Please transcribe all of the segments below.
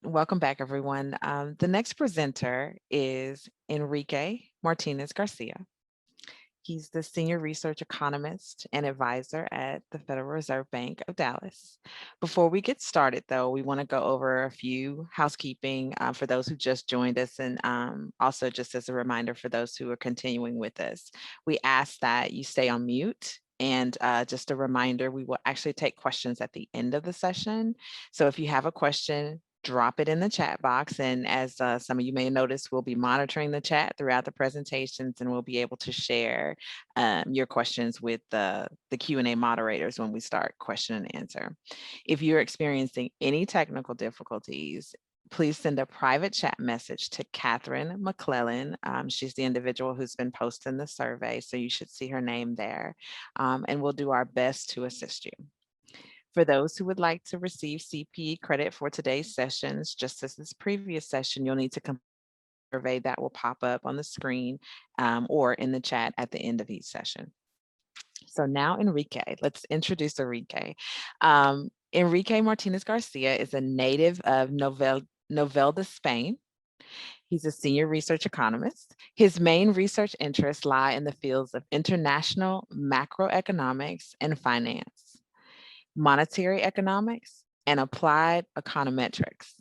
Welcome back, everyone. The next presenter is Enrique Martinez Garcia. He's the senior research economist and advisor at the Federal Reserve Bank of Dallas. Before we get started, though, we want to go over a few housekeeping for those who just joined us, and also just as a reminder for those who are continuing with us. We ask that you stay on mute. And just a reminder, we will actually take questions at the end of the session. So if you have a question, drop it in the chat box. And as some of you may notice, we'll be monitoring the chat throughout the presentations, and we'll be able to share your questions with the Q&A moderators when we start question and answer. If you're experiencing any technical difficulties, please send a private chat message to Catherine McClellan. She's the individual who's been posting the survey, so you should see her name there. And we'll do our best to assist you. For those who would like to receive CPE credit for today's sessions, just as this previous session, you'll need to complete a survey that will pop up on the screen or in the chat at the end of each session. So now Enrique, let's introduce Enrique. Enrique Martinez Garcia is a native of Novelda, Spain. He's a senior research economist. His main research interests lie in the fields of international macroeconomics and finance, monetary economics, and applied econometrics.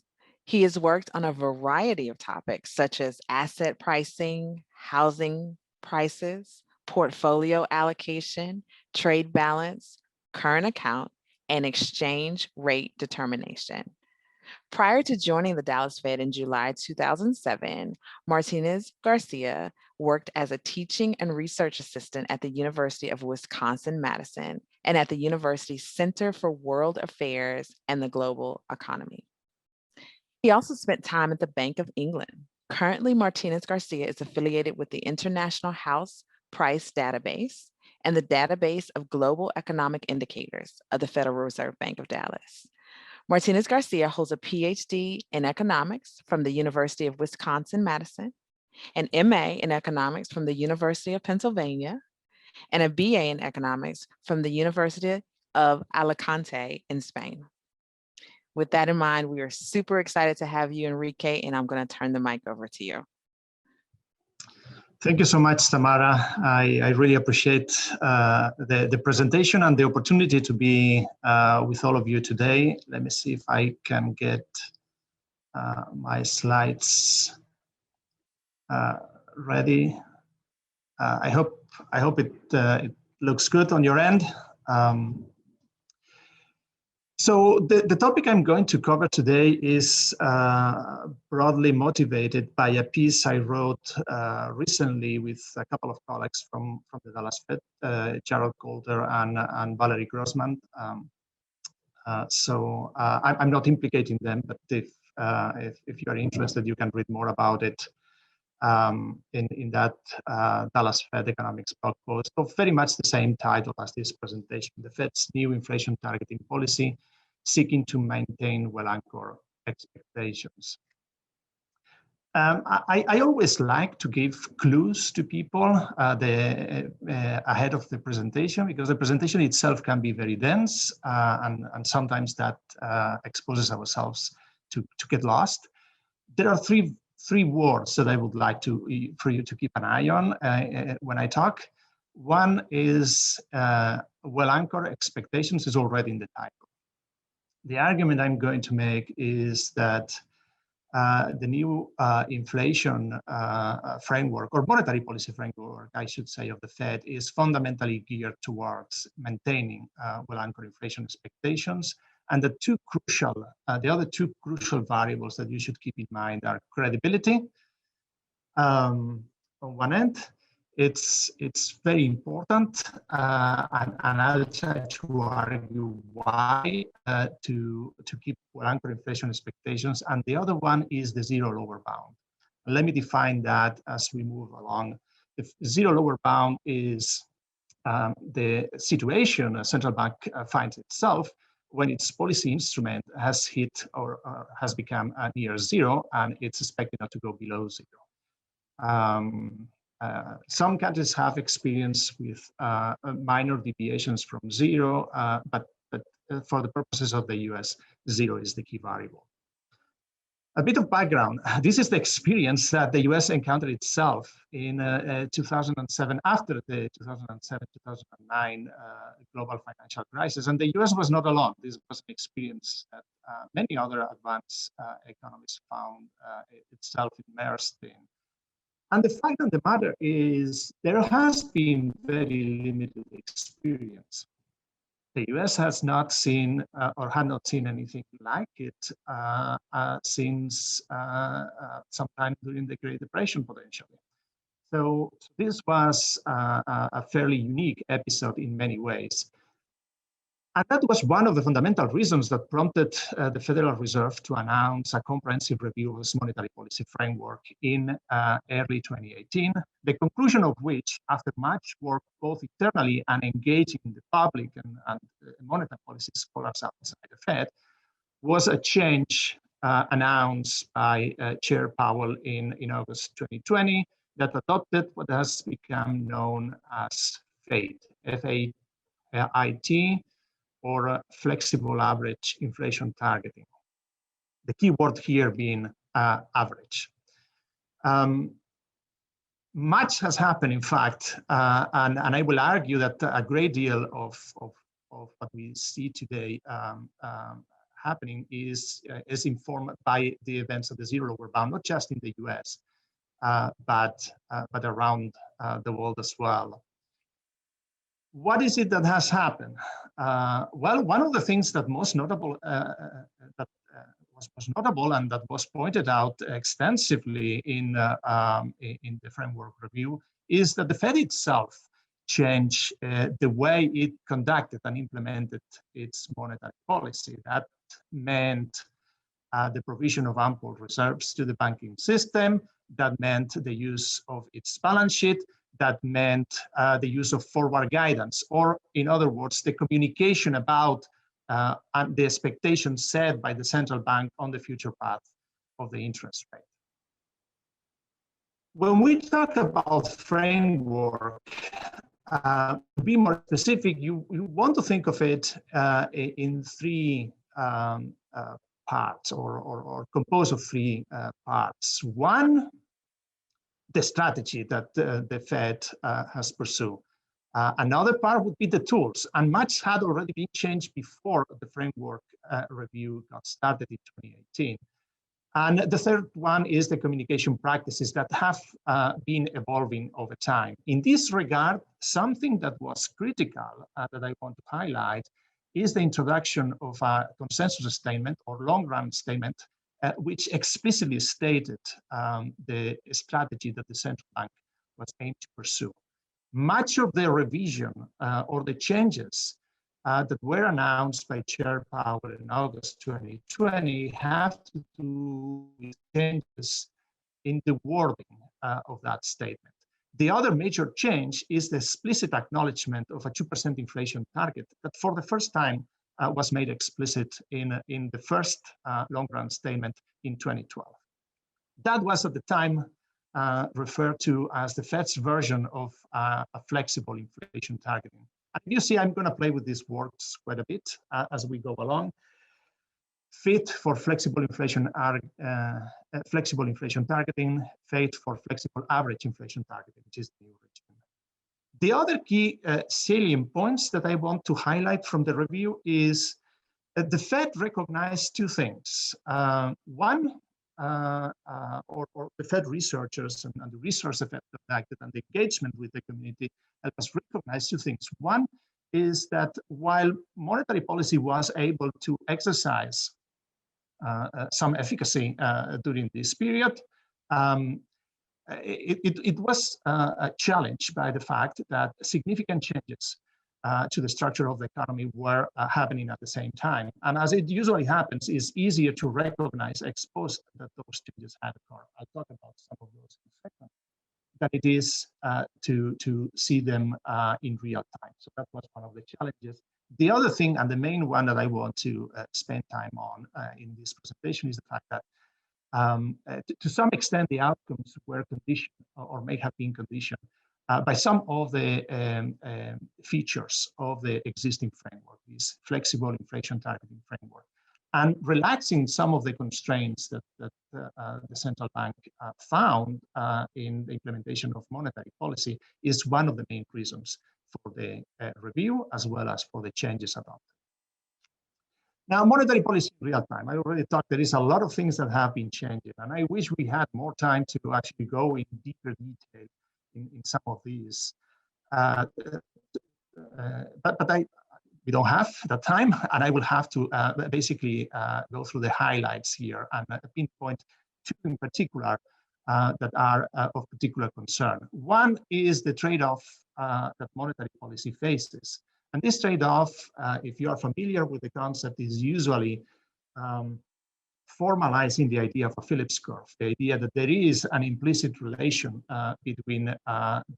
He has worked on a variety of topics such as asset pricing, housing prices, portfolio allocation, trade balance, current account, and exchange rate determination. Prior to joining the Dallas Fed in July 2007, Martinez Garcia worked as a teaching and research assistant at the University of Wisconsin-Madison and at the university's Center for World Affairs and the Global Economy. He also spent time at the Bank of England. Currently, Martinez Garcia is affiliated with the International House Price Database and the Database of Global Economic Indicators of the Federal Reserve Bank of Dallas. Martinez Garcia holds a PhD in economics from the University of Wisconsin-Madison, an MA in economics from the University of Pennsylvania, and a BA in economics from the University of Alicante in Spain. With that in mind, we are super excited to have you, Enrique, and I'm going to turn the mic over to you. Thank you so much, Tamara. I really appreciate the presentation and the opportunity to be with all of you today. Let me see if I can get my slides ready. I hope it looks good on your end. So the topic I'm going to cover today is broadly motivated by a piece I wrote recently with a couple of colleagues from the Dallas Fed, Gerald Calder and Valerie Grossman. I'm not implicating them, but if you are interested, you can read more about it in that Dallas Fed economics blog post of very much the same title as this presentation, the Fed's new inflation targeting policy, seeking to maintain well-anchored expectations. I always like to give clues to people ahead of the presentation, because the presentation itself can be very dense and sometimes that exposes ourselves to get lost. There are three words that I would like for you to keep an eye on when I talk. One is well-anchored expectations is already in the title. The argument I'm going to make is that the new inflation framework, or monetary policy framework, I should say, of the Fed is fundamentally geared towards maintaining well-anchored inflation expectations. And the other two crucial variables that you should keep in mind are credibility. On one end, it's very important, and I'll try to argue why to keep well-anchored inflation expectations. And the other one is the zero lower bound. Let me define that as we move along. If zero lower bound is the situation a central bank finds itself when its policy instrument has hit or has become near zero, and it's expected not to go below zero. Some countries have experience with minor deviations from zero, but for the purposes of the US, zero is the key variable. A bit of background. This is the experience that the US encountered itself in 2007, after the 2007-2009 global financial crisis. And the US was not alone. This was an experience that many other advanced economies found itself immersed in. And the fact of the matter is there has been very limited experience. The US has not seen or had not seen anything like it since sometime during the Great Depression, potentially. So this was a fairly unique episode in many ways. And that was one of the fundamental reasons that prompted the Federal Reserve to announce a comprehensive review of its monetary policy framework in early 2018, the conclusion of which, after much work both internally and engaging the public and monetary policy scholars outside the Fed, was a change announced by Chair Powell in August 2020 that adopted what has become known as FAIT, F-A-I-T, or flexible average inflation targeting. The key word here being average. Much has happened, in fact, and I will argue that a great deal of what we see today happening is informed by the events of the zero lower bound, not just in the US, but around the world as well. What is it that has happened? Well, one of the things that most notable was notable and that was pointed out extensively in the framework review is that the Fed itself changed the way it conducted and implemented its monetary policy. That meant the provision of ample reserves to the banking system. That meant the use of its balance sheet. That meant the use of forward guidance, or in other words, the communication about and the expectations set by the central bank on the future path of the interest rate. When we talk about framework, to be more specific, you want to think of it in three parts, or composed of three parts. One, the strategy that the Fed has pursued. Another part would be the tools, and much had already been changed before the framework review got started in 2018. And the third one is the communication practices that have been evolving over time. In this regard, something that was critical that I want to highlight is the introduction of a consensus statement or long-run statement which explicitly stated the strategy that the central bank was aimed to pursue. Much of the revision or the changes that were announced by Chair Powell in August 2020 have to do with changes in the wording of that statement. The other major change is the explicit acknowledgement of a 2% inflation target that for the first time was made explicit in the first long-run statement in 2012. That was at the time referred to as the Fed's version of a flexible inflation targeting. And you see, I'm going to play with these words quite a bit as we go along. FIT for flexible inflation targeting, FAIT for flexible average inflation targeting, which is the new regime. The other key salient points that I want to highlight from the review is the Fed recognized two things. One, or the Fed researchers and the research that conducted and the engagement with the community helped us recognize two things. One is that while monetary policy was able to exercise some efficacy during this period, it was challenged by the fact that significant changes to the structure of the economy were happening at the same time. And as it usually happens, it's easier to recognize ex post that those changes had occurred. I'll talk about some of those in a second, than it is to see them in real time. So that was one of the challenges. The other thing, and the main one that I want to spend time on in this presentation, is the fact that to some extent, the outcomes were conditioned or may have been conditioned by some of the features of the existing framework, this flexible inflation targeting framework. and relaxing some of the constraints that the central bank found in the implementation of monetary policy is one of the main reasons for the review, as well as for the changes adopted. Now, monetary policy in real time. I already talked, there is a lot of things that have been changing, and I wish we had more time to actually go in deeper detail in some of these. But we don't have the time, and I will have to basically go through the highlights here and pinpoint two in particular that are of particular concern. One is the trade-off that monetary policy faces. And this trade-off, if you are familiar with the concept, is usually formalizing the idea of a Phillips curve, the idea that there is an implicit relation between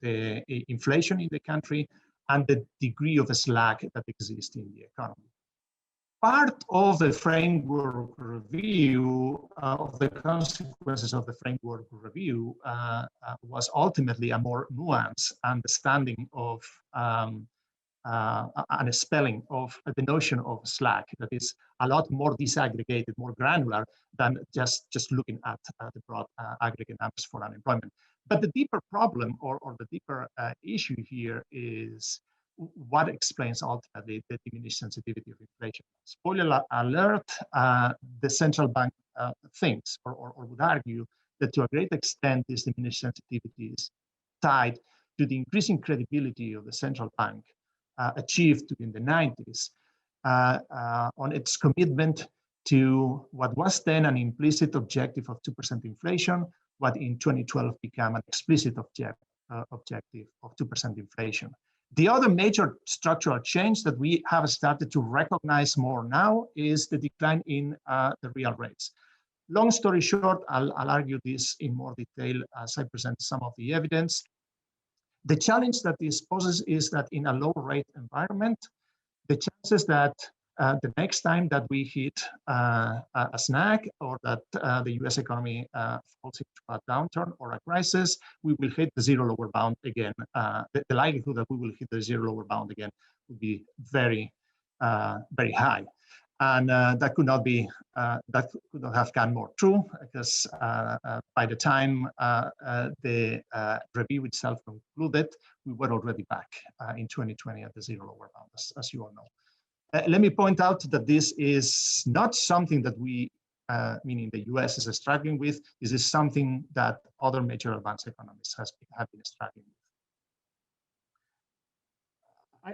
the inflation in the country and the degree of slack that exists in the economy. Part of the framework review, of the consequences of the framework review, was ultimately a more nuanced understanding of and a spelling of the notion of slack that is a lot more disaggregated, more granular than just looking at the broad aggregate numbers for unemployment. But the deeper problem or the deeper issue here is what explains ultimately the diminished sensitivity of inflation. Spoiler alert, the central bank thinks or would argue that to a great extent this diminished sensitivity is tied to the increasing credibility of the central bank achieved in the 90s on its commitment to what was then an implicit objective of 2% inflation, what in 2012 became an explicit objective of 2% inflation. The other major structural change that we have started to recognize more now is the decline in the real rates. Long story short, I'll argue this in more detail as I present some of the evidence. The challenge that this poses is that in a low rate environment, the chances that the next time that we hit a snag or that the US economy falls into a downturn or a crisis, we will hit the zero lower bound again. The likelihood that we will hit the zero lower bound again would be very, very high. And that could not have gone more true, because by the time the review itself concluded, we were already back in 2020 at the zero lower bound, as you all know. Let me point out that this is not something that we, meaning the US, is struggling with. This is something that other major advanced economies have been struggling with.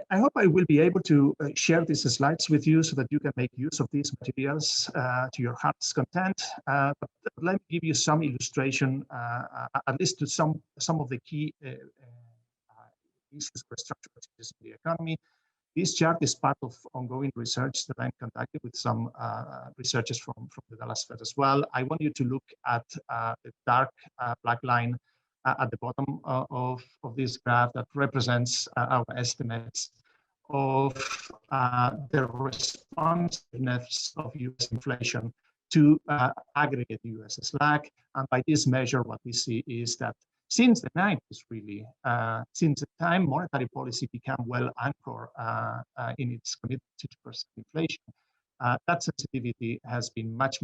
I hope I will be able to share these slides with you so that you can make use of these materials to your heart's content. But let me give you some illustration, at least to some of the key issues for structural changes in the economy. This chart is part of ongoing research that I'm conducting with some researchers from the Dallas Fed as well. I want you to look at the dark black line at the bottom of this graph that represents our estimates of the responsiveness of US inflation to aggregate US slack. And by this measure, what we see is that since the 90s, really, since the time monetary policy became well anchored in its commitment to 2% inflation, that sensitivity has been much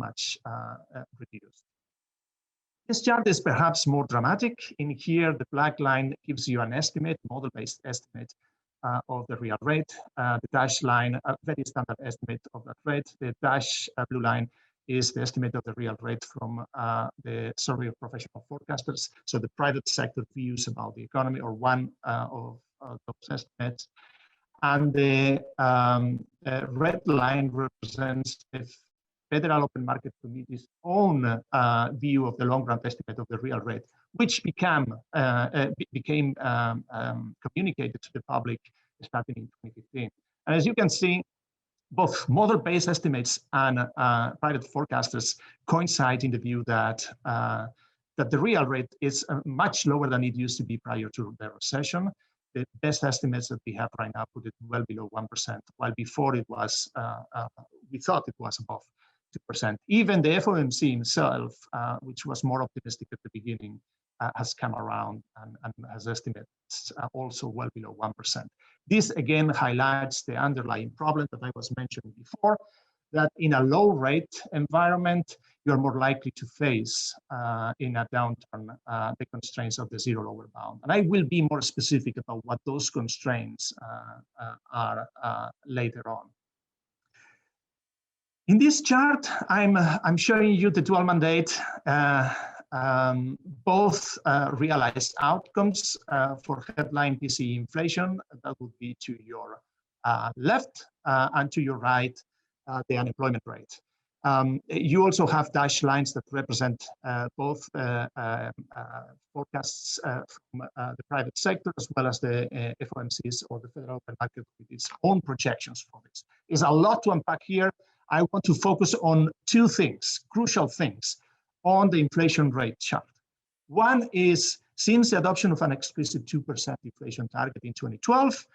reduced. This chart is perhaps more dramatic. In here, the black line gives you an estimate, model-based estimate of the real rate. The dashed line, a very standard estimate of that rate. The dashed blue line is the estimate of the real rate from the Survey of Professional Forecasters. So the private sector views about the economy, or one of those estimates. And the red line represents the Federal Open Market Committee's own view of the long-run estimate of the real rate, which became communicated to the public starting in 2015. And as you can see, both model-based estimates and private forecasters coincide in the view that the real rate is much lower than it used to be prior to the recession. The best estimates that we have right now put it well below 1%, while before it was, we thought it was above 2%. Even the FOMC himself, which was more optimistic at the beginning, has come around and has estimates also well below 1%. This again highlights the underlying problem that I was mentioning before, that in a low rate environment, you're more likely to face in a downturn the constraints of the zero lower bound. And I will be more specific about what those constraints are later on. In this chart, I'm showing you the dual mandate, both realized outcomes for headline PCE inflation. That would be to your left, and to your right, the unemployment rate. You also have dashed lines that represent both forecasts from the private sector, as well as the FOMC's or the Federal Open Market with its own projections for this. There's a lot to unpack here. I want to focus on two things, crucial things, on the inflation rate chart. One is, since the adoption of an explicit 2% inflation target in 2012,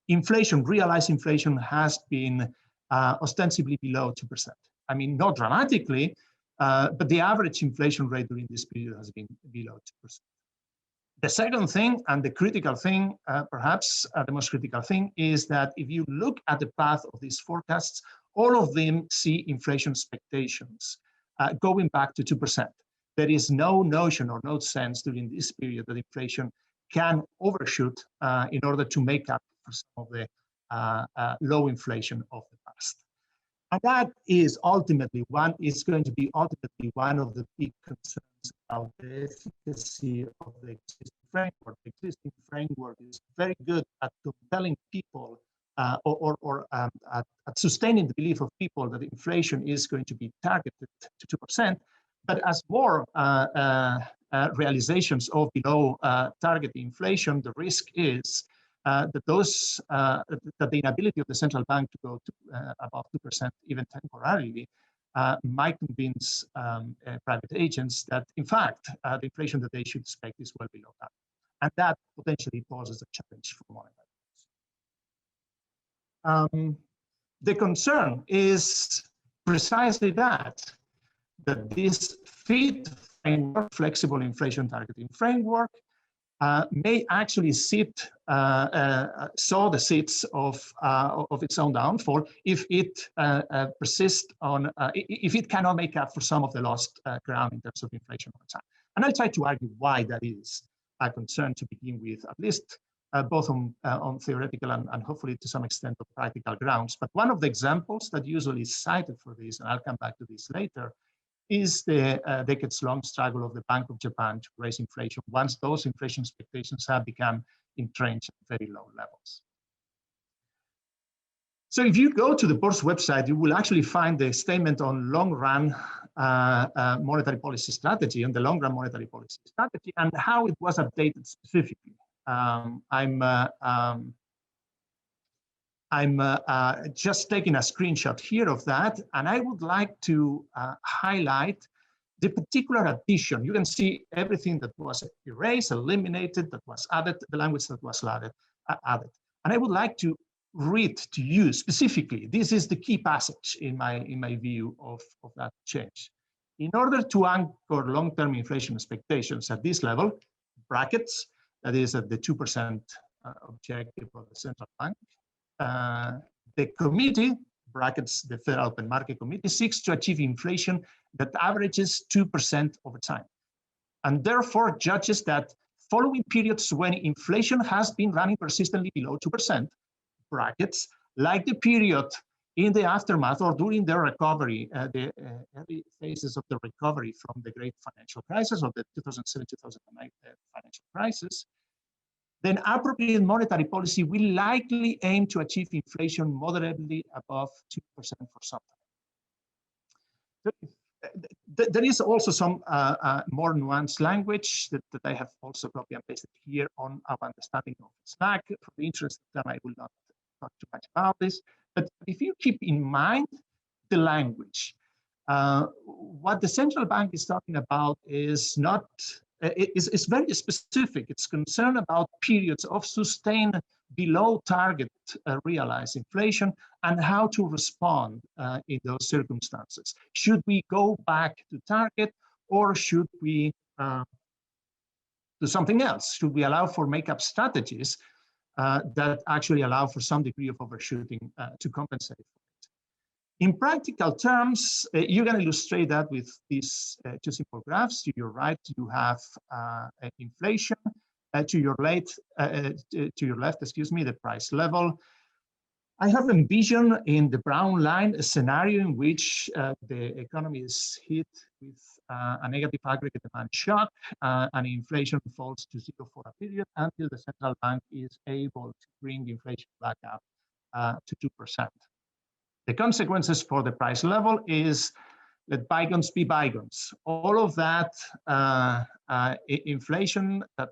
inflation, realized inflation, has been ostensibly below 2%. I mean, not dramatically, but the average inflation rate during this period has been below 2%. The second thing, and the critical thing, perhaps the most critical thing, is that if you look at the path of these forecasts, all of them see inflation expectations going back to 2%. There is no notion or no sense during this period that inflation can overshoot in order to make up for some of the low inflation of the past. And that is ultimately going to be one of the big concerns about the efficacy of the existing framework. The existing framework is very good at compelling people at sustaining the belief of people that inflation is going to be targeted to 2%. But as more realizations of below target inflation, the risk is that the inability of the central bank to go to above 2%, even temporarily, might convince private agents that, in fact, the inflation that they should expect is well below that. And that potentially poses a challenge for monetary policy. The concern is precisely that this fit framework, flexible inflation targeting framework, may actually sow the seeds of its own downfall if it persists on, if it cannot make up for some of the lost ground in terms of inflation over time. And I'll try to argue why that is a concern to begin with, at least both on theoretical and hopefully to some extent of practical grounds. But one of the examples that usually is cited for this, and I'll come back to this later, is the decades-long struggle of the Bank of Japan to raise inflation once those inflation expectations have become entrenched at very low levels. So if you go to the board's website, you will actually find the statement on long-run monetary policy strategy and the long-run monetary policy strategy and how it was updated specifically. I'm just taking a screenshot here of that, and I would like to highlight the particular addition. You can see everything that was erased, eliminated, that was added, the language that was added. And I would like to read to you specifically, this is the key passage in my view of that change. In order to anchor long-term inflation expectations at this level, brackets, that is at the 2% objective of the central bank, the committee, brackets, the Federal Open Market Committee, seeks to achieve inflation that averages 2% over time. And therefore judges that following periods when inflation has been running persistently below 2%, brackets, like the period in the aftermath or during the recovery, the early phases of the recovery from the great financial crisis or the 2007-2009 financial crisis, then appropriate monetary policy will likely aim to achieve inflation moderately above 2% for some time. There is also some more nuanced language that I have also copy and pasted here on our understanding of SNAC. For the interest of time, I will not talk too much about this. But if you keep in mind the language, what the central bank is talking about is not, it's very specific. It's concerned about periods of sustained below target realized inflation and how to respond in those circumstances. Should we go back to target or should we do something else? Should we allow for make-up strategies that actually allow for some degree of overshooting to compensate for it? In practical terms, you can illustrate that with these two simple graphs. To your right, you have inflation. To your left, excuse me, the price level. I have envisioned in the brown line a scenario in which the economy is hit with a negative aggregate demand shock and inflation falls to zero for a period until the central bank is able to bring inflation back up to 2%. The consequences for the price level is let bygones be bygones. All of that inflation that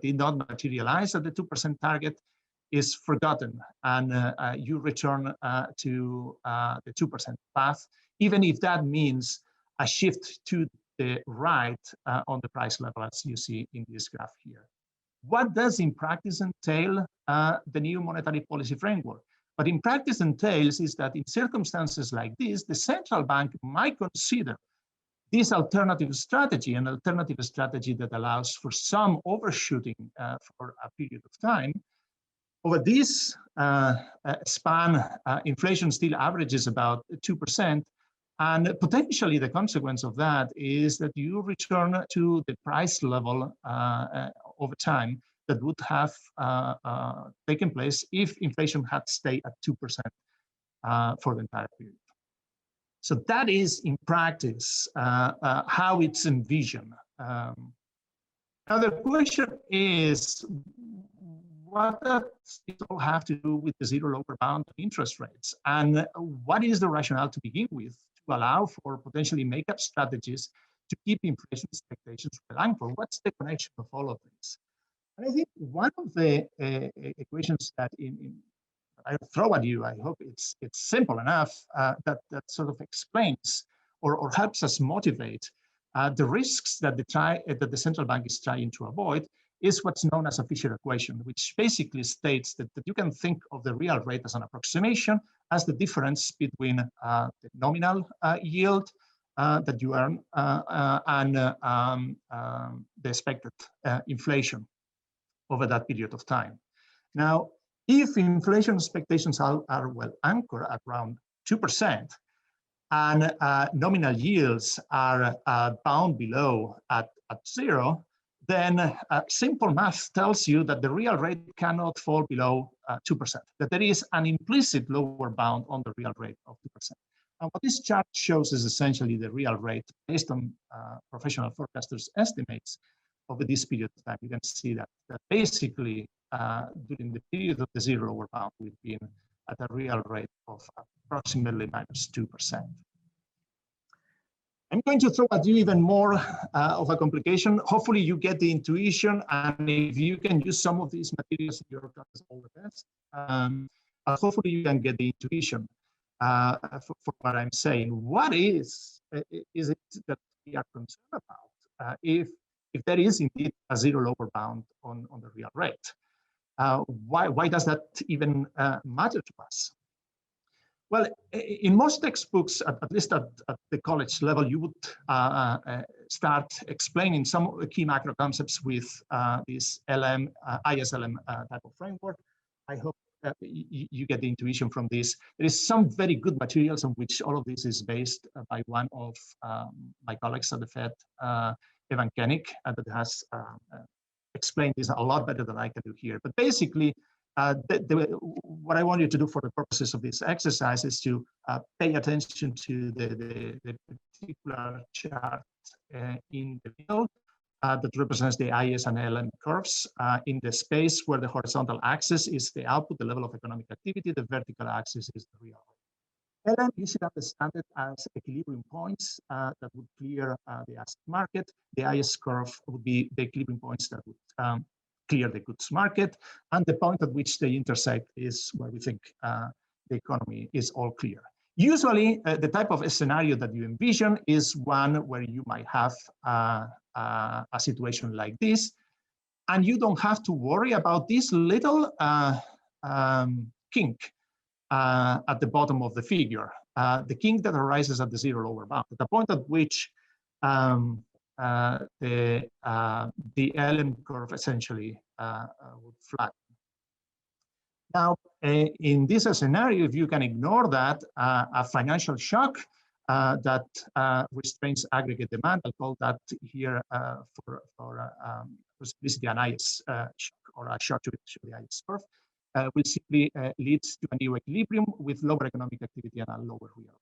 did not materialize at the 2% target is forgotten, and you return to the 2% path, even if that means a shift to the right on the price level, as you see in this graph here. What does in practice entail the new monetary policy framework? But in practice entails is that in circumstances like this, the central bank might consider this alternative strategy, an alternative strategy that allows for some overshooting for a period of time. Over this span, inflation still averages about 2%, and potentially the consequence of that is that you return to the price level over time that would have taken place if inflation had stayed at 2% for the entire period. So that is, in practice, how it's envisioned. Now the question is, what does it all have to do with the zero lower bound of interest rates? And what is the rationale to begin with to allow for potentially make-up strategies to keep inflation expectations well anchored? What's the connection of all of this? And I think one of the equations that I throw at you, I hope it's simple enough, that sort of explains or helps us motivate the risks that the central bank is trying to avoid, is what's known as a Fisher equation, which basically states that you can think of the real rate as an approximation as the difference between the nominal yield that you earn and the expected inflation over that period of time. Now, if inflation expectations are well anchored at around 2%, and nominal yields are bound below at zero, then simple math tells you that the real rate cannot fall below 2%, that there is an implicit lower bound on the real rate of 2%. And what this chart shows is essentially the real rate based on professional forecasters' estimates over this period of time. You can see that basically during the period of the zero lower bound, we've been at a real rate of approximately minus 2%. I'm going to throw at you even more of a complication. Hopefully you get the intuition, and if you can use some of these materials in your class, all the best. Hopefully you can get the intuition for what I'm saying. What is it that we are concerned about if there is indeed a zero lower bound on the real rate? Why does that even matter to us? Well, in most textbooks, at least at the college level, you would start explaining some key macro concepts with this ISLM type of framework. I hope you get the intuition from this. There is some very good materials on which all of this is based by one of my colleagues at the Fed, Evan Koenig, that has explained this a lot better than I can do here. But basically, what I want you to do for the purposes of this exercise is to pay attention to the particular chart in the middle that represents the IS and LM curves in the space where the horizontal axis is the output, the level of economic activity, the vertical axis is the real rate. LM, you should understand it as equilibrium points that would clear the asset market. The IS curve would be the equilibrium points that would clear the goods market, and the point at which they intersect is where we think the economy is all clear. Usually, the type of scenario that you envision is one where you might have a situation like this, and you don't have to worry about this little kink at the bottom of the figure, the kink that arises at the zero lower bound, at the point at which the LM curve essentially would flatten. Now, in this scenario, if you can ignore that, a financial shock that restrains aggregate demand, I'll call that here for simplicity an IS shock or a shock to the IS curve, will simply lead to a new equilibrium with lower economic activity and a lower real rate.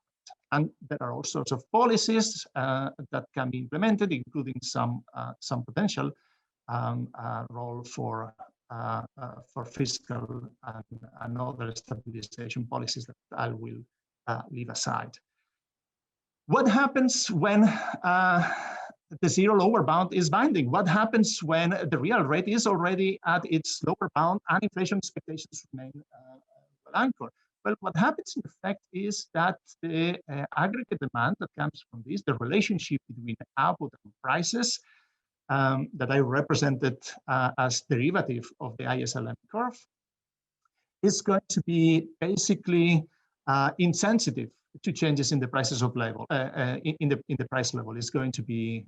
And there are all sorts of policies that can be implemented, including some potential role for fiscal and other stabilization policies that I will leave aside. What happens when the zero lower bound is binding? What happens when the real rate is already at its lower bound and inflation expectations remain well anchored? Well, what happens in effect is that the aggregate demand that comes from this, the relationship between output and prices, that I represented as derivative of the ISLM curve, is going to be basically insensitive to changes in the prices of level. In the price level is going to be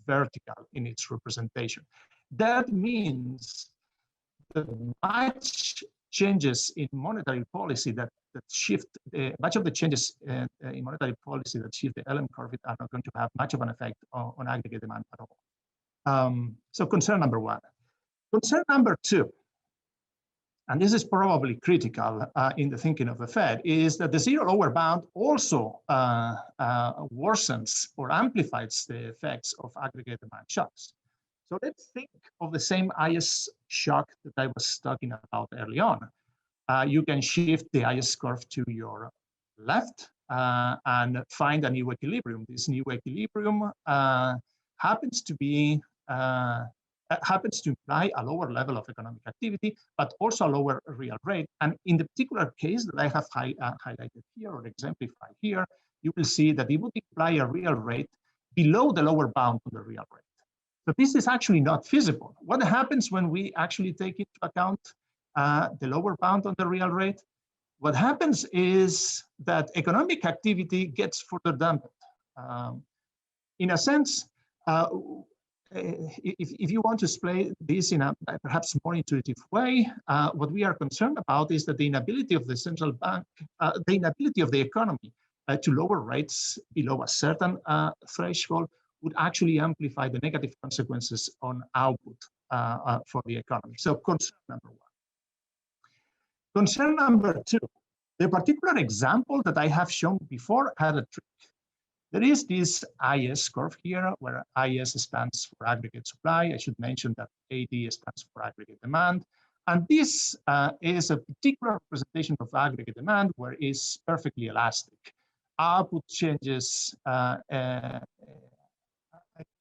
vertical in its representation. That means that much changes in monetary policy that shift, much of the changes in monetary policy that shift the LM curve are not going to have much of an effect on aggregate demand at all. So concern number one. Concern number two, and this is probably critical in the thinking of the Fed, is that the zero lower bound also worsens or amplifies the effects of aggregate demand shocks. So let's think of the same IS shock that I was talking about early on. You can shift the IS curve to your left and find a new equilibrium. This new equilibrium happens to imply a lower level of economic activity, but also a lower real rate. And in the particular case that I have highlighted here or exemplified here, you will see that it would imply a real rate below the lower bound of the real rate. So this is actually not feasible. What happens when we actually take into account the lower bound on the real rate? What happens is that economic activity gets further dampened. In a sense, if you want to display this in a perhaps more intuitive way, what we are concerned about is that the inability of the central bank, the inability of the economy to lower rates below a certain threshold would actually amplify the negative consequences on output for the economy. So concern number one. Concern number two, the particular example that I have shown before had a trick. There is this IS curve here, where IS stands for aggregate supply. I should mention that AD stands for aggregate demand. And this is a particular representation of aggregate demand where it is perfectly elastic. Output changes can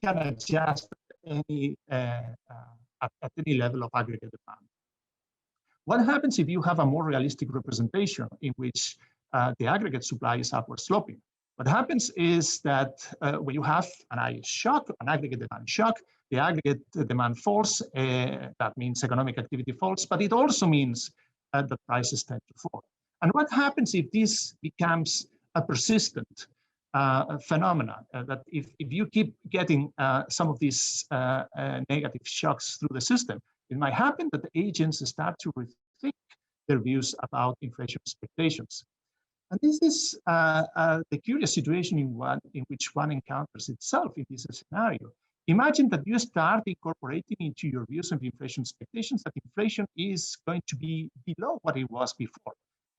adjust at any level of aggregate demand. What happens if you have a more realistic representation in which the aggregate supply is upward sloping? What happens is that when you have an IS shock, an aggregate demand shock, the aggregate demand falls. That means economic activity falls, but it also means that prices tend to fall. And what happens if this becomes a persistent phenomenon? That if you keep getting some of these negative shocks through the system, it might happen that the agents start to rethink their views about inflation expectations. And this is the curious situation in which one encounters itself in this scenario. Imagine that you start incorporating into your views of inflation expectations that inflation is going to be below what it was before.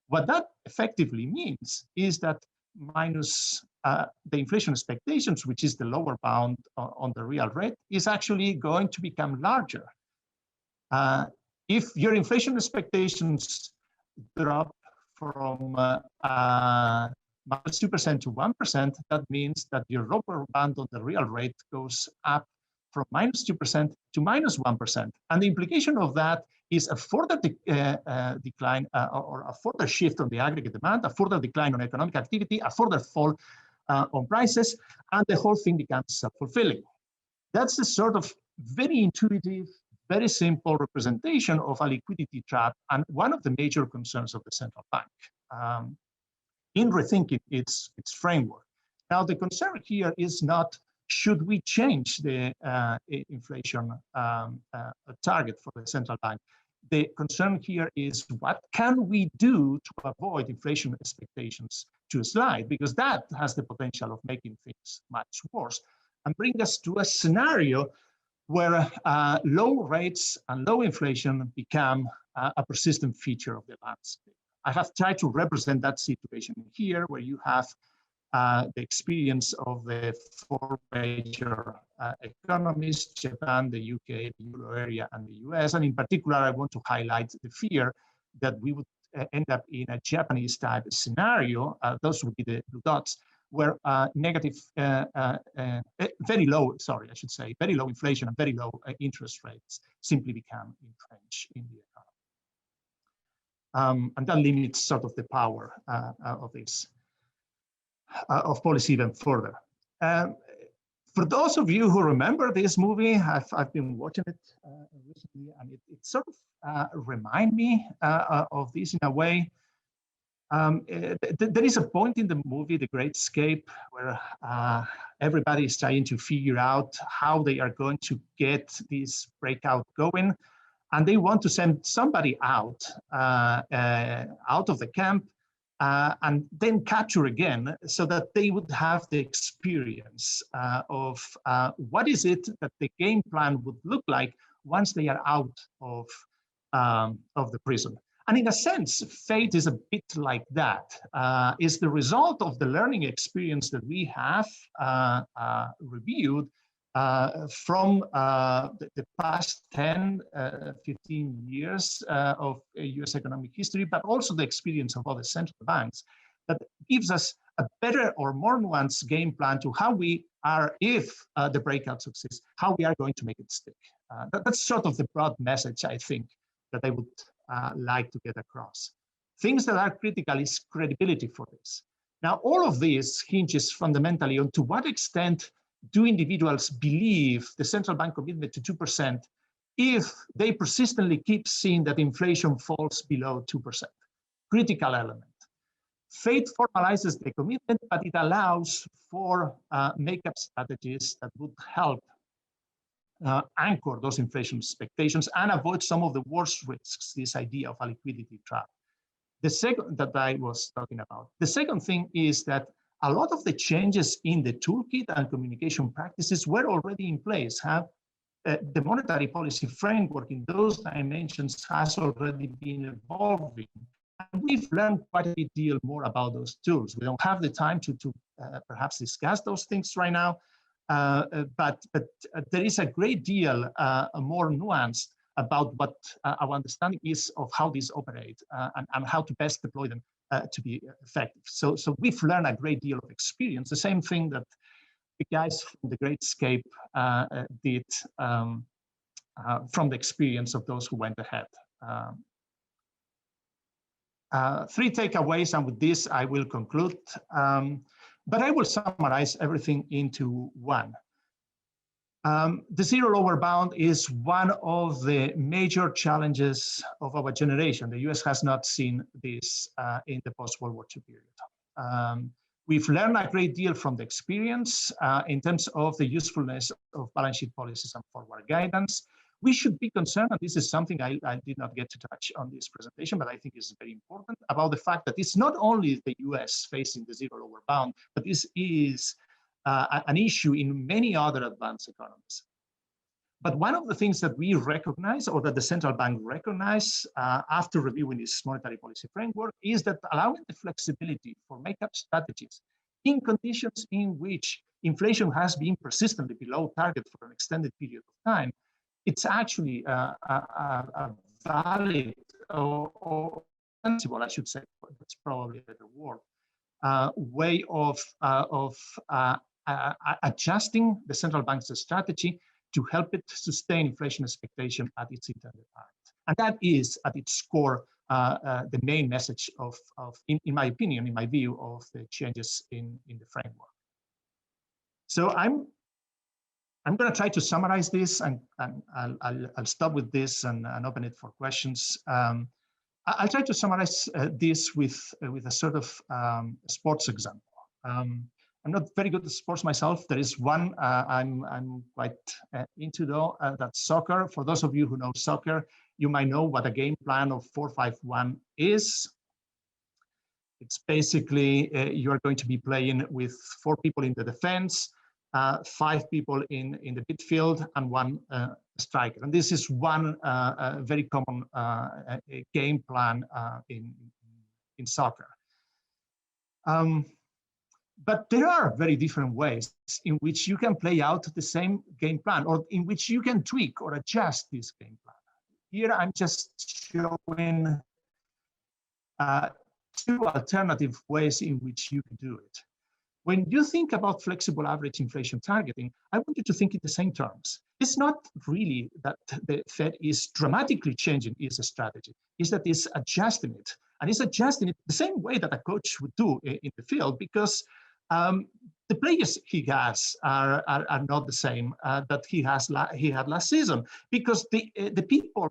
What that effectively means is that minus the inflation expectations, which is the lower bound on the real rate, is actually going to become larger. If your inflation expectations drop from minus 2% to 1%, that means that your lower bound on the real rate goes up from minus 2% to minus 1%. And the implication of that is a further decline or a further shift on the aggregate demand, a further decline on economic activity, a further fall on prices, and the whole thing becomes self-fulfilling. That's the sort of very intuitive, very simple representation of a liquidity trap and one of the major concerns of the central bank in rethinking its framework. Now, the concern here is not should we change the inflation target for the central bank. the concern here is what can we do to avoid inflation expectations to slide, because that has the potential of making things much worse and bring us to a scenario where low rates and low inflation become a persistent feature of the landscape. I have tried to represent that situation here, where you have the experience of the four major economies: Japan, the UK, the Euro area, and the US. And in particular, I want to highlight the fear that we would end up in a Japanese type scenario. Those would be the blue dots, where very low, sorry, I should say, very low inflation and very low interest rates simply become entrenched in the economy. And that limits sort of the power of this. Of policy even further. For those of you who remember this movie, I've been watching it recently, and it sort of reminds me of this in a way. There is a point in the movie, The Great Escape, where everybody is trying to figure out how they are going to get this breakout going, and they want to send somebody out of the camp. And then capture again, so that they would have the experience of what is it that the game plan would look like once they are out of the prison. And in a sense, fate is a bit like that. It's the result of the learning experience that we have reviewed from the past 10, 15 years of US economic history, but also the experience of other central banks, that gives us a better or more nuanced game plan to how we are, if the breakout succeeds, how we are going to make it stick. That's sort of the broad message, I think, that I would like to get across. Things that are critical is credibility for this. Now, all of this hinges fundamentally on to what extent do individuals believe the central bank commitment to 2% if they persistently keep seeing that inflation falls below 2%? Critical element. Fate formalizes the commitment, but it allows for makeup strategies that would help anchor those inflation expectations and avoid some of the worst risks, this idea of a liquidity trap. The second that I was talking about. The second thing is that a lot of the changes in the toolkit and communication practices were already in place. The monetary policy framework in those dimensions has already been evolving. And we've learned quite a big deal more about those tools. We don't have the time to perhaps discuss those things right now, but there is a great deal more nuanced about what our understanding is of how these operate and how to best deploy them to be effective. So we've learned a great deal of experience, the same thing that the guys from The Great Escape did from the experience of those who went ahead. Three takeaways, and with this I will conclude, but I will summarize everything into one. The zero lower bound is one of the major challenges of our generation. The US has not seen this in the post-World War II period. We've learned a great deal from the experience in terms of the usefulness of balance sheet policies and forward guidance. We should be concerned, and this is something I did not get to touch on this presentation, but I think is very important, about the fact that it's not only the US facing the zero lower bound, but this is an issue in many other advanced economies. But one of the things that we recognize, or that the central bank recognized after reviewing its monetary policy framework, is that allowing the flexibility for makeup strategies in conditions in which inflation has been persistently below target for an extended period of time, it's actually a valid or sensible, I should say, that's probably a better word, way of adjusting the central bank's strategy to help it sustain inflation expectation at its intended target. And that is, at its core, the main message of in my opinion, in my view, of the changes in the framework. So I'm going to try to summarize this, and I'll stop with this and open it for questions. I'll try to summarize this with a sort of sports example. I'm not very good at sports myself. There is one I'm quite into though, that's soccer. For those of you who know soccer, You might know what a game plan of 4-5-1 is. It's basically you are going to be playing with 4 people in the defense, 5 people in the midfield, and 1 striker. And this is one very common game plan in soccer. But there are very different ways in which you can play out the same game plan, or in which you can tweak or adjust this game plan. Here I'm just showing 2 alternative ways in which you can do it. When you think about flexible average inflation targeting, I want you to think in the same terms. It's not really that the Fed is dramatically changing its strategy. It's that it's adjusting it. And it's adjusting it the same way that a coach would do in the field, because the players he has are not the same that he had last season, because the people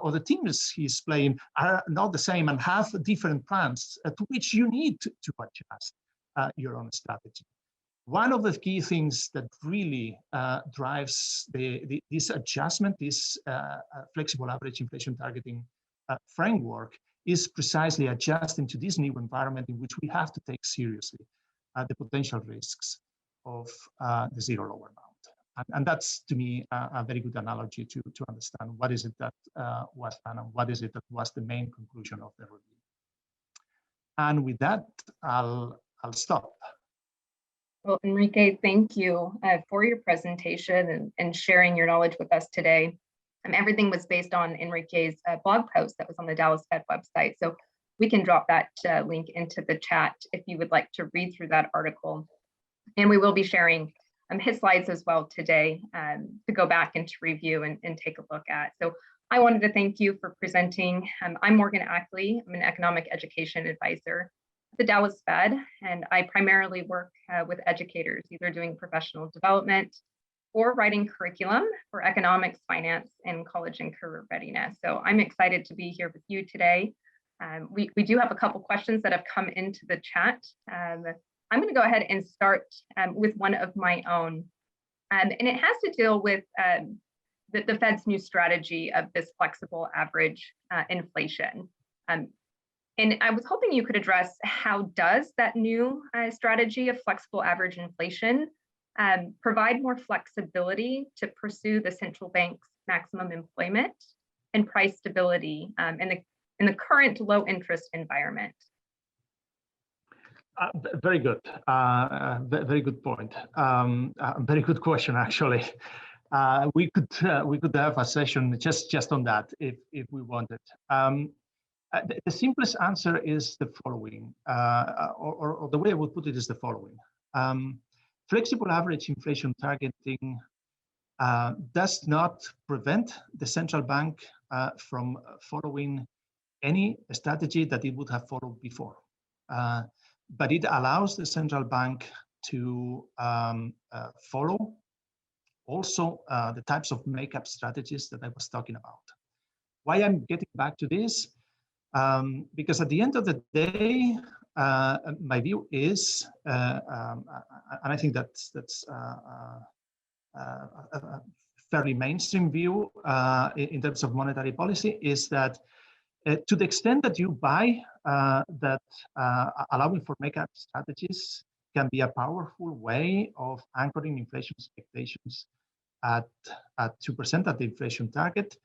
or the teams he's playing are not the same and have different plans to which you need to adjust your own strategy. One of the key things that really drives this adjustment, this flexible average inflation targeting framework, is precisely adjusting to this new environment in which we have to take seriously the potential risks of the zero lower bound. And that's, to me, a very good analogy to understand what is it that was done and what is it that was the main conclusion of the review. And with that, I'll stop. Well, Enrique, thank you for your presentation and sharing your knowledge with us today. Everything was based on Enrique's blog post that was on the Dallas Fed website. So we can drop that link into the chat if you would like to read through that article. And we will be sharing his slides as well today to go back and to review and take a look at. So I wanted to thank you for presenting. I'm Morgan Ackley. I'm an economic education advisor at the Dallas Fed, and I primarily work with educators, either doing professional development or writing curriculum for economics, finance, and college and career readiness. So I'm excited to be here with you today. We do have a couple questions that have come into the chat. I'm going to go ahead and start with one of my own. And it has to deal with the Fed's new strategy of this flexible average inflation. And I was hoping you could address how does that new strategy of flexible average inflation provide more flexibility to pursue the central bank's maximum employment and price stability in the current low interest environment? Very good. Very good point. Very good question, actually. We could have a session just on that if we wanted. The simplest answer is the following, or the way I would put it is the following. Flexible average inflation targeting does not prevent the central bank from following any strategy that it would have followed before. But it allows the central bank to follow also the types of makeup strategies that I was talking about. Why I'm getting back to this? Because at the end of the day, my view is, and I think that's a fairly mainstream view in terms of monetary policy, is that to the extent that you buy that allowing for makeup strategies can be a powerful way of anchoring inflation expectations at 2% at the inflation target,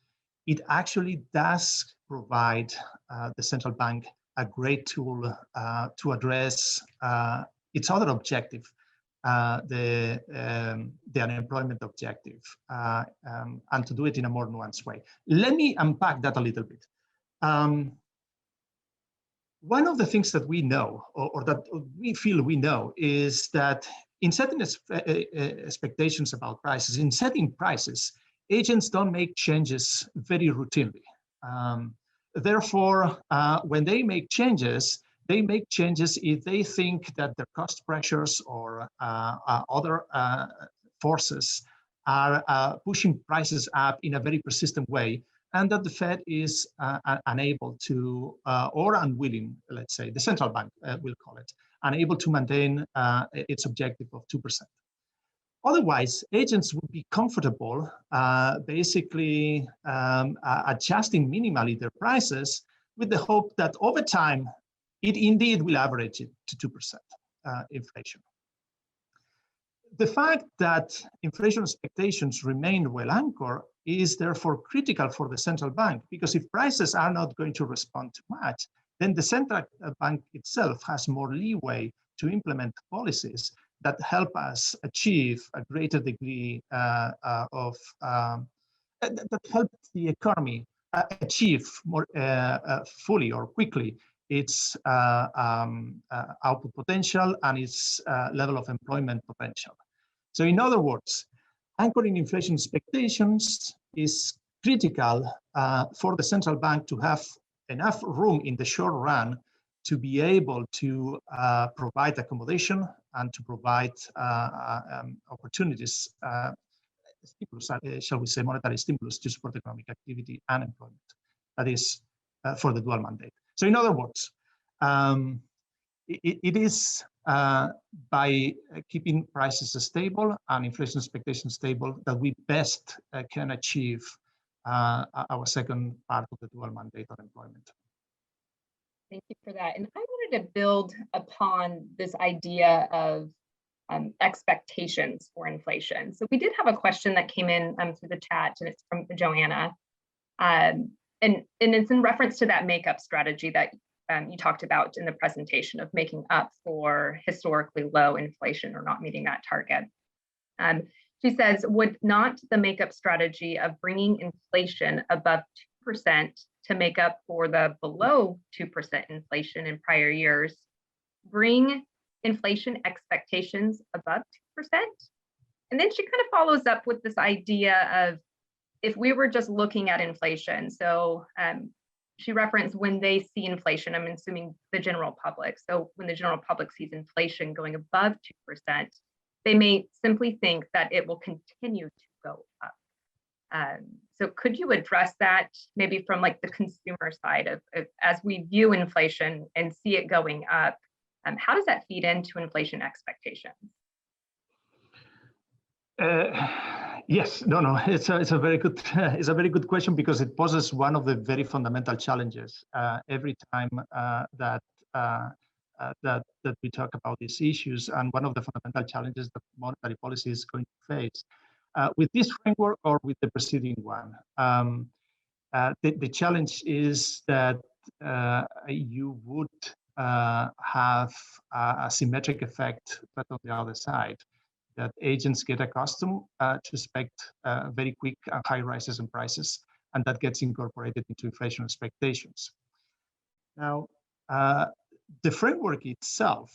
it actually does provide the central bank a great tool to address its other objective, the unemployment objective, and to do it in a more nuanced way. Let me unpack that a little bit. One of the things that we know, or that we feel we know, is that in setting expectations about prices, in setting prices, agents don't make changes very routinely. Therefore, when they make changes if they think that the cost pressures or other forces are pushing prices up in a very persistent way, and that the Fed is unable to, or unwilling, let's say, the central bank will call it, unable to maintain its objective of 2%. Otherwise, agents would be comfortable basically adjusting minimally their prices with the hope that over time, it indeed will average it to 2% inflation. The fact that inflation expectations remain well anchored is therefore critical for the central bank, because if prices are not going to respond too much, then the central bank itself has more leeway to implement policies that help us achieve a greater degree that help the economy achieve more fully or quickly its output potential and its level of employment potential. So in other words, anchoring inflation expectations is critical for the central bank to have enough room in the short run to be able to provide accommodation and to provide opportunities, stimulus, shall we say, monetary stimulus to support economic activity and employment. That is for the dual mandate. So in other words, it is by keeping prices stable and inflation expectations stable that we best can achieve our second part of the dual mandate on employment. Thank you for that. And I wanted to build upon this idea of expectations for inflation. So we did have a question that came in through the chat, and it's from Joanna. And it's in reference to that makeup strategy that you talked about in the presentation of making up for historically low inflation or not meeting that target. She says, would not the makeup strategy of bringing inflation above 2% to make up for the below 2% inflation in prior years bring inflation expectations above 2%? And then she kind of follows up with this idea of, if we were just looking at inflation, so she referenced when they see inflation, I'm assuming the general public. So when the general public sees inflation going above 2%, they may simply think that it will continue to go up. So could you address that maybe from like the consumer side of as we view inflation and see it going up, how does that feed into inflation expectations? Yes, no, it's a very good question, because it poses one of the very fundamental challenges every time that we talk about these issues, and one of the fundamental challenges that monetary policy is going to face with this framework or with the preceding one. The challenge is that you would have a symmetric effect, but on the other side, that agents get accustomed to expect very quick and high rises in prices, and that gets incorporated into inflation expectations. Now, the framework itself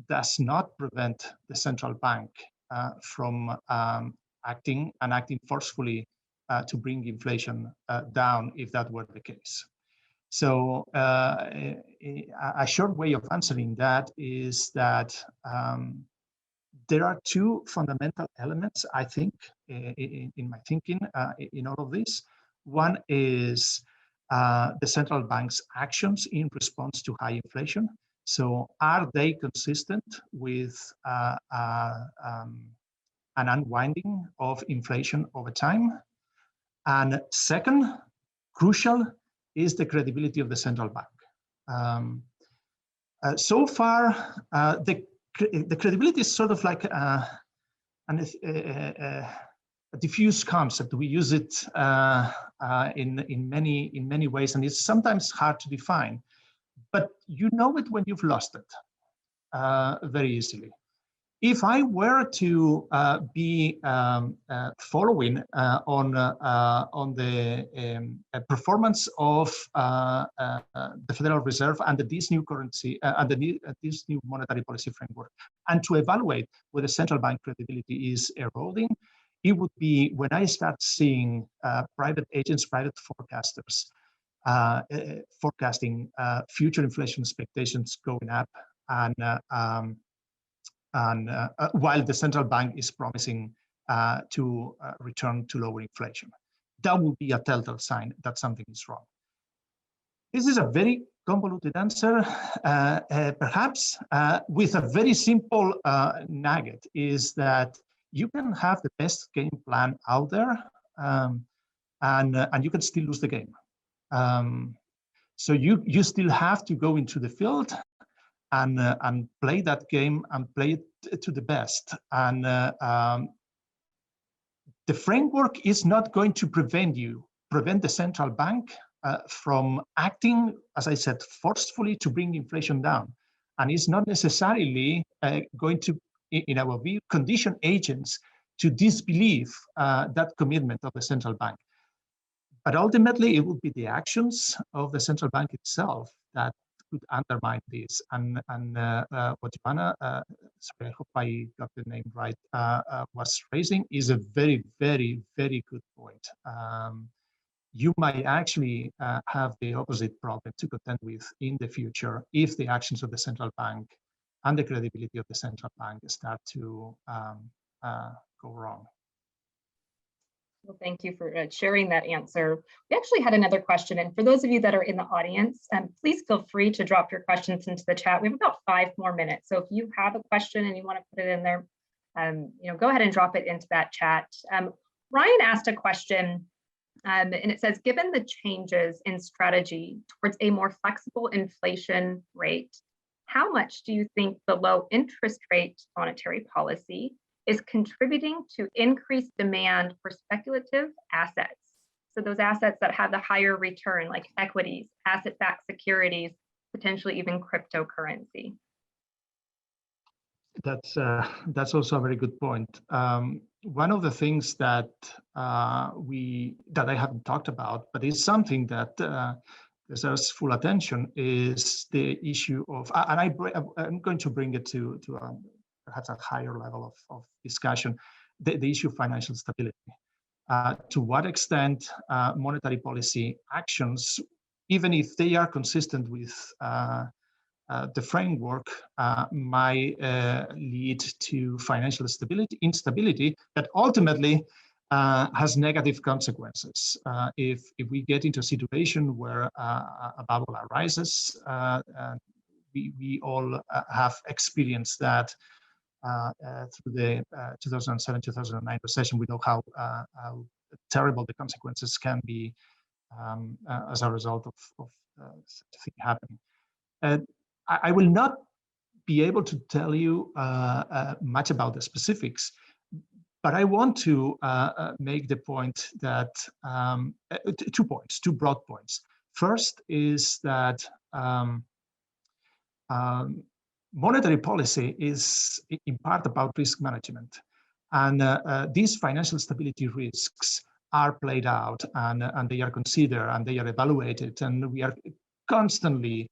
does not prevent the central bank from acting forcefully to bring inflation down if that were the case. So a short way of answering that is that there are two fundamental elements, I think, in my thinking in all of this. One is the central bank's actions in response to high inflation. So are they consistent with an unwinding of inflation over time? And second, crucial, is the credibility of the central bank. So far, the credibility is sort of like a diffuse concept. We use it in many ways, and it's sometimes hard to define. But you know it when you've lost it very easily. If I were to be following on the performance of the Federal Reserve under this new currency, under this new monetary policy framework, and to evaluate whether central bank credibility is eroding, it would be when I start seeing private agents, private forecasters forecasting future inflation expectations going up, and while the central bank is promising to return to lower inflation. That would be a telltale sign that something is wrong. This is a very convoluted answer, perhaps with a very simple nugget, is that you can have the best game plan out there, and you can still lose the game. So you still have to go into the field and play that game and play it to the best. And the framework is not going to prevent the central bank from acting, as I said, forcefully to bring inflation down. And it's not necessarily going to, in our view, condition agents to disbelieve that commitment of the central bank. But ultimately, it will be the actions of the central bank itself that could undermine this. And what Joanna, sorry, I hope I got the name right, was raising is a very, very, very good point. You might actually have the opposite problem to contend with in the future if the actions of the central bank and the credibility of the central bank start to go wrong. Well, thank you for sharing that answer. We actually had another question, and for those of you that are in the audience, please feel free to drop your questions into the chat. We have about 5 more minutes, so if you have a question and you want to put it in there, go ahead and drop it into that chat. Ryan asked a question, and it says, given the changes in strategy towards a more flexible inflation rate, how much do you think the low interest rate monetary policy is contributing to increased demand for speculative assets? So those assets that have the higher return, like equities, asset-backed securities, potentially even cryptocurrency. That's also a very good point. One of the things that I haven't talked about, but it's something that deserves full attention, is the issue of, and I'm going to bring it to perhaps a higher level of discussion, the issue of financial stability. To what extent monetary policy actions, even if they are consistent with the framework, might lead to financial instability that ultimately has negative consequences. If we get into a situation where a bubble arises, we all have experienced that through the 2007-2009 recession. We know how terrible the consequences can be as a result of such a thing happening. I will not be able to tell you much about the specifics, but I want to make the point that 2 broad points. First is that monetary policy is in part about risk management, and these financial stability risks are played out, and they are considered, and they are evaluated, and we are constantly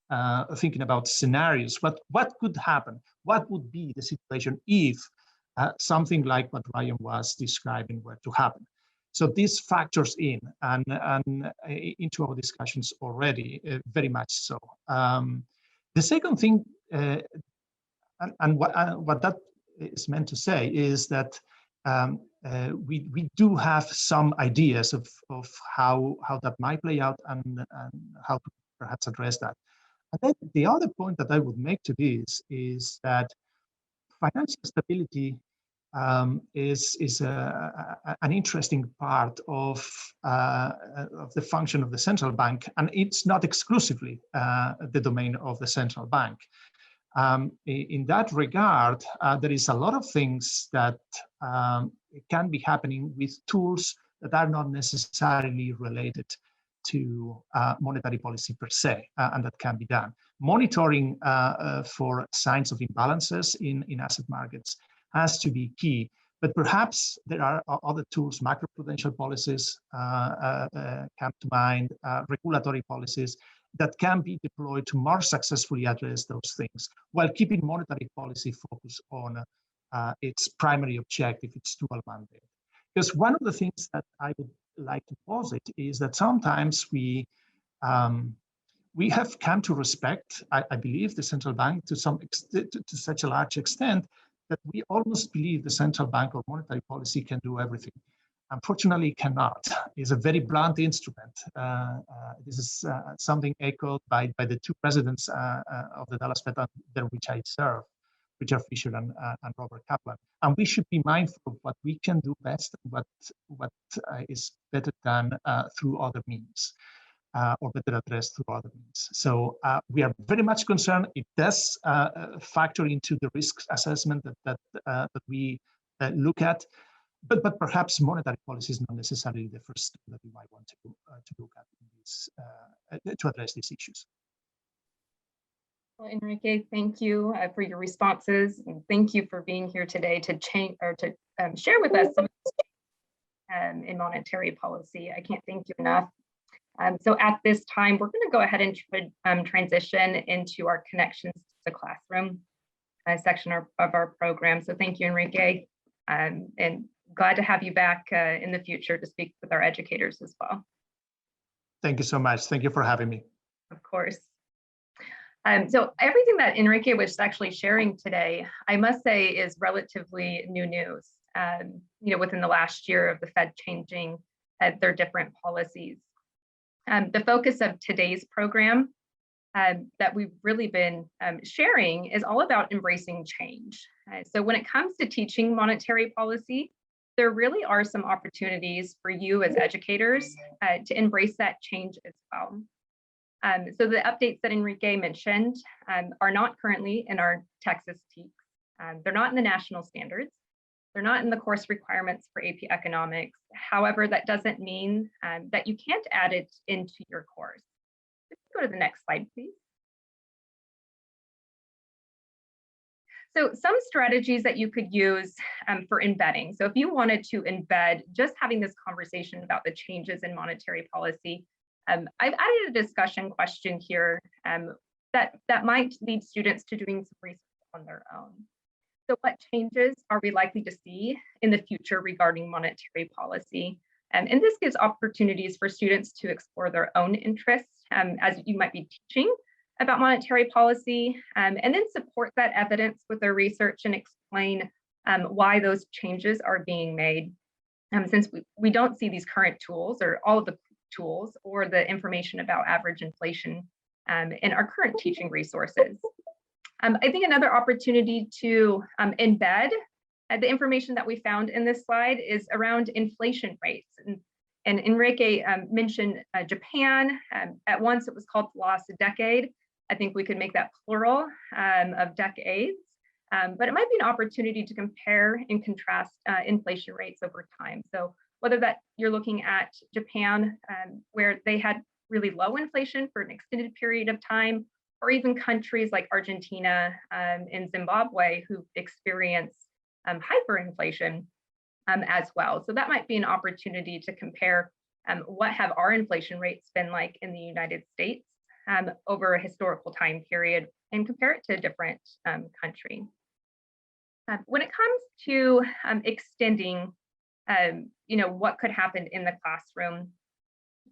thinking about scenarios. What could happen? What would be the situation if something like what Ryan was describing were to happen? So this factors in and into our discussions already, very much so. The second thing, and what that is meant to say, is that we do have some ideas of how that might play out and how to perhaps address that. And then the other point that I would make to this is that financial stability is an interesting part of the function of the central bank, and it's not exclusively the domain of the central bank. In that regard, there is a lot of things that can be happening with tools that are not necessarily related to monetary policy per se, and that can be done. Monitoring for signs of imbalances in asset markets has to be key, but perhaps there are other tools. Macroprudential policies come to mind, regulatory policies that can be deployed to more successfully address those things, while keeping monetary policy focused on its primary objective, its dual mandate. Because one of the things that I would like to posit is that sometimes we have come to respect, I believe, the central bank to such a large extent that we almost believe the central bank or monetary policy can do everything. Unfortunately, it cannot. It's a very blunt instrument. This is something echoed by the 2 presidents of the Dallas Fed under which I serve. Richard Fisher and Robert Kaplan. And we should be mindful of what we can do best, what is better done through other means. Or better addressed through other means. So we are very much concerned. It does factor into the risk assessment that we look at, but perhaps monetary policy is not necessarily the first step that we might want to look at in this, to address these issues. Well, Enrique, thank you for your responses, and thank you for being here today to share with us some in monetary policy. I can't thank you enough. So at this time, we're going to go ahead and transition into our connections to the classroom section of our program. So thank you, Enrique, and glad to have you back in the future to speak with our educators as well. Thank you so much. Thank you for having me. Of course. So everything that Enrique was actually sharing today, I must say, is relatively new news. Within the last year of the Fed changing their different policies. The focus of today's program that we've really been sharing is all about embracing change. So when it comes to teaching monetary policy, there really are some opportunities for you as educators to embrace that change as well. So the updates that Enrique mentioned are not currently in our Texas TEKS. They're not in the national standards. They're not in the course requirements for AP Economics. However, that doesn't mean that you can't add it into your course. Let's go to the next slide, please. So some strategies that you could use for embedding. So if you wanted to embed just having this conversation about the changes in monetary policy, I've added a discussion question here that might lead students to doing some research on their own. So what changes are we likely to see in the future regarding monetary policy? And this gives opportunities for students to explore their own interests as you might be teaching about monetary policy, and then support that evidence with their research and explain why those changes are being made. Since we don't see these current tools or all of the tools or the information about average inflation in our current teaching resources. I think another opportunity to embed the information that we found in this slide is around inflation rates. And Enrique mentioned Japan. At once it was called the lost decade. I think we could make that plural of decades, but it might be an opportunity to compare and contrast inflation rates over time. So whether that you're looking at Japan, where they had really low inflation for an extended period of time, or even countries like Argentina and Zimbabwe who experience hyperinflation as well. So that might be an opportunity to compare what have our inflation rates been like in the United States over a historical time period and compare it to a different country. When it comes to extending, what could happen in the classroom,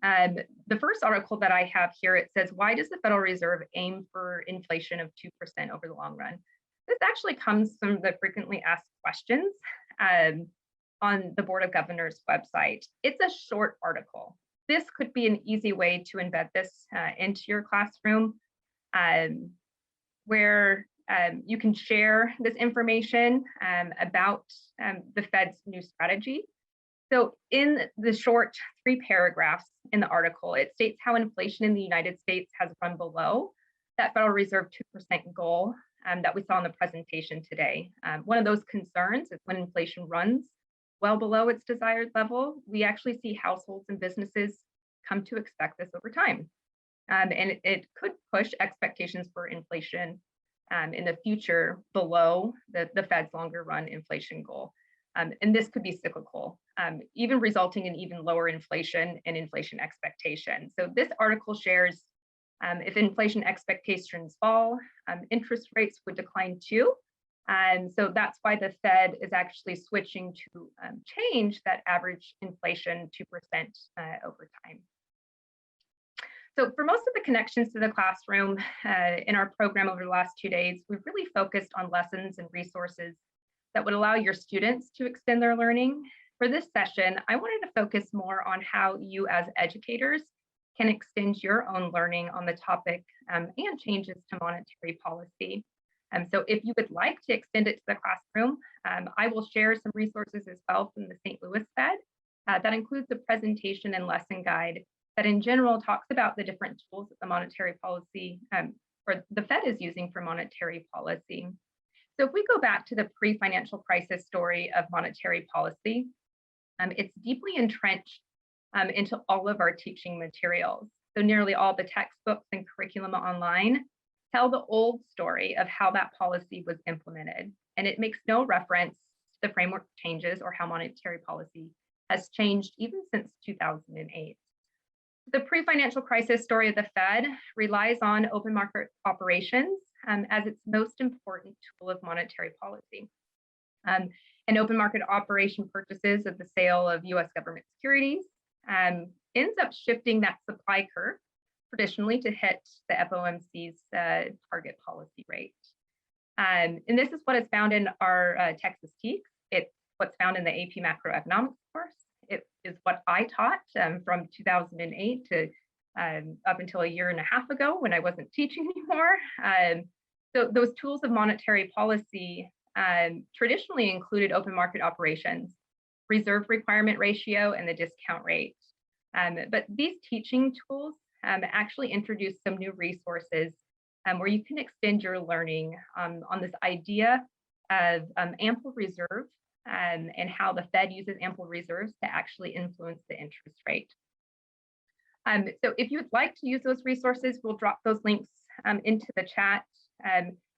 the first article that I have here, it says, why does the Federal Reserve aim for inflation of 2% over the long run? This actually comes from the frequently asked questions on the Board of Governors website. It's a short article. This could be an easy way to embed this into your classroom where you can share this information about the Fed's new strategy. So in the short 3 paragraphs in the article, it states how inflation in the United States has run below that Federal Reserve 2% goal that we saw in the presentation today. One of those concerns is when inflation runs well below its desired level, we actually see households and businesses come to expect this over time. And it could push expectations for inflation in the future below the Fed's longer run inflation goal. And this could be cyclical, even resulting in even lower inflation and inflation expectations. So this article shares if inflation expectations fall, interest rates would decline too. And so that's why the Fed is actually switching to change that average inflation 2% over time. So for most of the connections to the classroom in our program over the last 2 days, we've really focused on lessons and resources that would allow your students to extend their learning. For this session, I wanted to focus more on how you as educators can extend your own learning on the topic and changes to monetary policy. So if you would like to extend it to the classroom, I will share some resources as well from the St. Louis Fed. That includes a presentation and lesson guide that in general talks about the different tools that the monetary policy or the Fed is using for monetary policy. So if we go back to the pre-financial crisis story of monetary policy, it's deeply entrenched into all of our teaching materials. So nearly all the textbooks and curriculum online tell the old story of how that policy was implemented. And it makes no reference to the framework changes or how monetary policy has changed even since 2008. The pre-financial crisis story of the Fed relies on open market operations as its most important tool of monetary policy. And open market operation purchases of the sale of US government securities ends up shifting that supply curve traditionally to hit the FOMC's target policy rate. And this is what is found in our Texas TEKS. It's what's found in the AP macroeconomics course. It is what I taught from 2008 to up until a year and a half ago when I wasn't teaching anymore. So those tools of monetary policy traditionally included open market operations, reserve requirement ratio, and the discount rate. But these teaching tools actually introduce some new resources where you can extend your learning on this idea of ample reserve and how the Fed uses ample reserves to actually influence the interest rate. So if you would like to use those resources, we'll drop those links into the chat.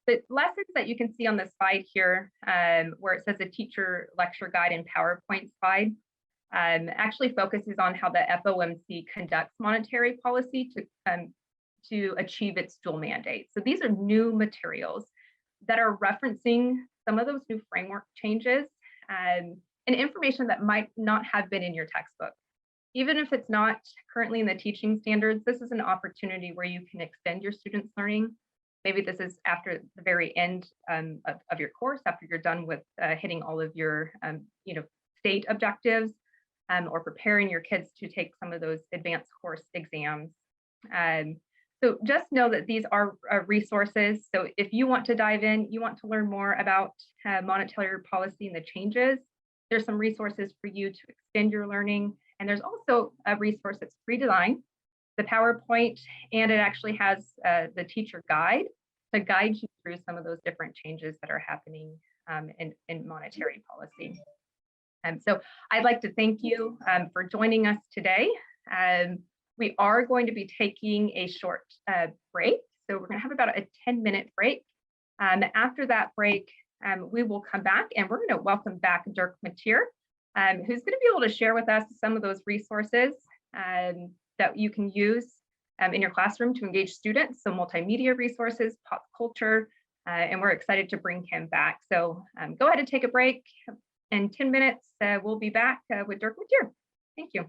The lessons that you can see on the slide here, where it says a teacher lecture guide and PowerPoint slide, actually focuses on how the FOMC conducts monetary policy to achieve its dual mandate. So these are new materials that are referencing some of those new framework changes and information that might not have been in your textbook. Even if it's not currently in the teaching standards, this is an opportunity where you can extend your students' learning. Maybe this is after the very end of your course, after you're done with hitting all of your state objectives, or preparing your kids to take some of those advanced course exams. So just know that these are resources. So if you want to dive in, you want to learn more about monetary policy and the changes, there's some resources for you to extend your learning. And there's also a resource that's pre-designed, the PowerPoint, and it actually has the teacher guide to guide you through some of those different changes that are happening in monetary policy. So I'd like to thank you for joining us today. We are going to be taking a short break. So we're going to have about a 10-minute break. After that break, we will come back and we're going to welcome back Dirk Mateer, who's going to be able to share with us some of those resources that you can use in your classroom to engage students. So multimedia resources, pop culture, and we're excited to bring him back. So go ahead and take a break. In 10 minutes, we'll be back with Dirk Mateer. Thank you.